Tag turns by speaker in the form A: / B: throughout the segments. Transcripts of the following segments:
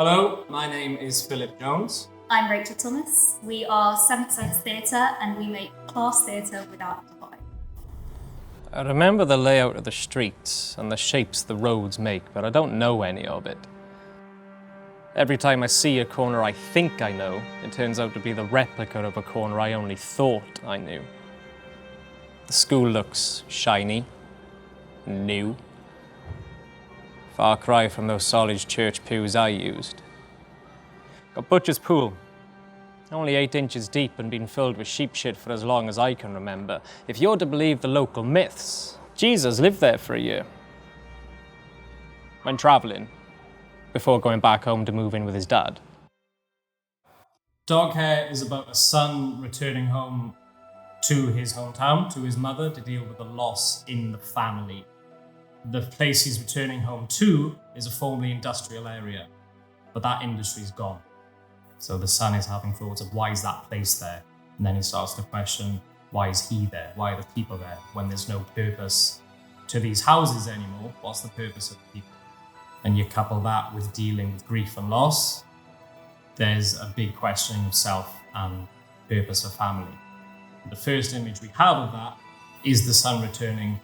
A: Hello, my name is Phillip Jones.
B: I'm Rachel Thomas. We are Seventh Sense Theatre and we make class theatre without divide.
C: I remember the layout of the streets and the shapes the roads make, but I don't know any of it. Every time I see a corner I think I know, it turns out to be the replica of a corner I only thought I knew. The school looks shiny, new. Far cry from those solid church pews I used. Got Butcher's Pool, only 8 inches deep and been filled with sheep shit for as long as I can remember. If you're to believe the local myths, Jesus lived there for a year. When travelling, before going back home to move in with his dad.
A: Dog Hair is about a son returning home to his hometown, to his mother, to deal with the loss in the family. The place he's returning home to is a formerly industrial area, but that industry's gone. So the son is having thoughts of why is that place there? And then he starts to question, why is he there? Why are the people there? When there's no purpose to these houses anymore, what's the purpose of the people? And you couple that with dealing with grief and loss, there's a big questioning of self and purpose of family. The first image we have of that is the son returning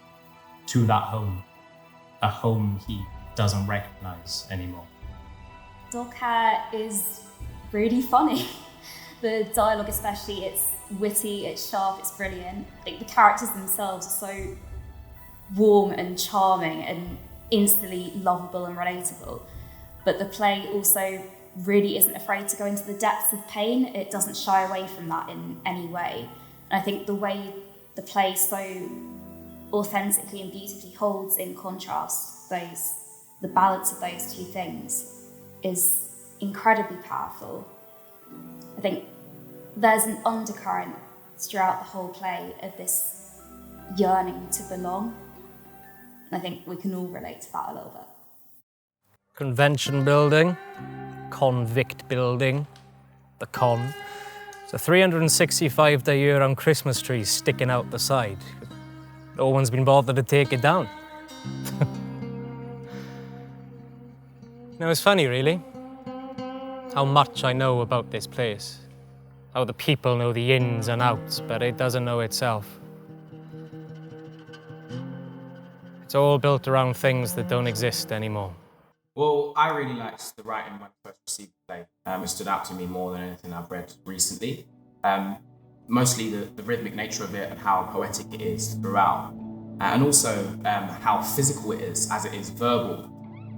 A: to that home, a home he doesn't recognize anymore.
B: Dog Hair is really funny. The dialogue especially, it's witty, it's sharp, it's brilliant. Like, the characters themselves are so warm and charming and instantly lovable and relatable. But the play also really isn't afraid to go into the depths of pain. It doesn't shy away from that in any way. And I think the way the play so authentically and beautifully holds in contrast the balance of those two things is incredibly powerful. I think there's an undercurrent throughout the whole play of this yearning to belong. And I think we can all relate to that a little bit.
C: Convention building, convict building, the con. It's a 365-day year on Christmas trees sticking out the side. No one's been bothered to take it down. No, it's funny, really, how much I know about this place. How the people know the ins and outs, but it doesn't know itself. It's all built around things that don't exist anymore.
D: Well, I really liked the writing when I first received the play. It stood out to me more than anything I've read recently. Mostly the rhythmic nature of it and how poetic it is throughout. And also how physical it is, as it is verbal.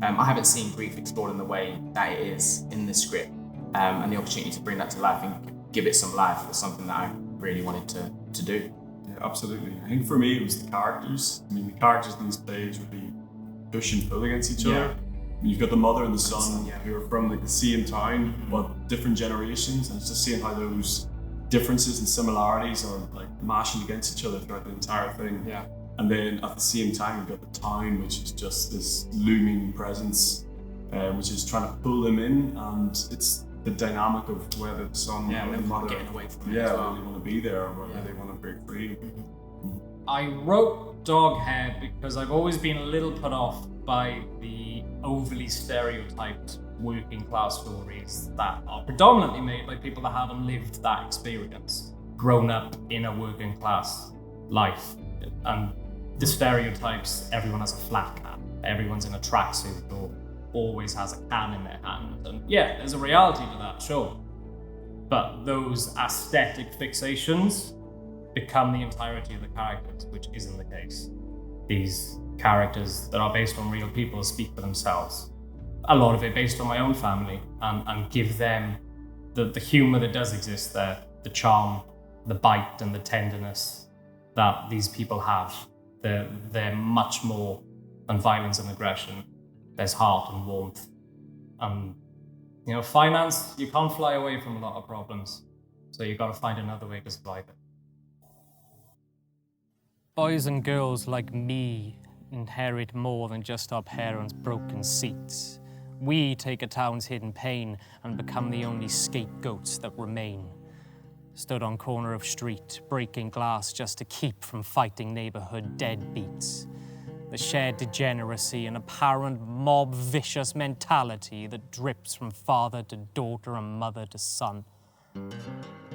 D: I haven't seen grief explored in the way that it is in this script. And the opportunity to bring that to life and give it some life was something that I really wanted to do.
E: Yeah, absolutely. I think for me it was the characters. I mean, the characters in these plays would be push and pull against each other. I mean, you've got the mother and the son who are from like the same town, but different generations, and it's just seeing how those differences and similarities are like mashing against each other throughout the entire thing.
A: Yeah.
E: And then at the same time, you've got the town, which is just this looming presence, which is trying to pull them in, and it's the dynamic of whether the son or the mother
D: getting away from it as well.
E: really want to be there, or whether they want to break free.
A: I wrote Dog Hair because I've always been a little put off by the overly stereotyped working class stories that are predominantly made by people that haven't lived that experience, grown up in a working class life. And the stereotypes, everyone has a flat cap, everyone's in a tracksuit or always has a can in their hand. And yeah, there's a reality to that, sure. But those aesthetic fixations become the entirety of the characters, which isn't the case. These characters that are based on real people speak for themselves. A lot of it based on my own family, and give them the humour that does exist there, the charm, the bite and the tenderness that these people have. They're much more than violence and aggression. There's heart and warmth. Finance, you can't fly away from a lot of problems. So you've got to find another way to survive it.
C: Boys and girls like me inherit more than just our parents' broken seats. We take a town's hidden pain and become the only scapegoats that remain. Stood on corner of street, breaking glass just to keep from fighting neighborhood deadbeats. The shared degeneracy and apparent mob vicious mentality that drips from father to daughter and mother to son.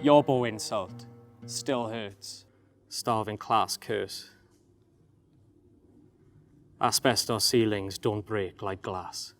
C: Yobbo insult still hurts. Starving class curse. Asbestos ceilings don't break like glass.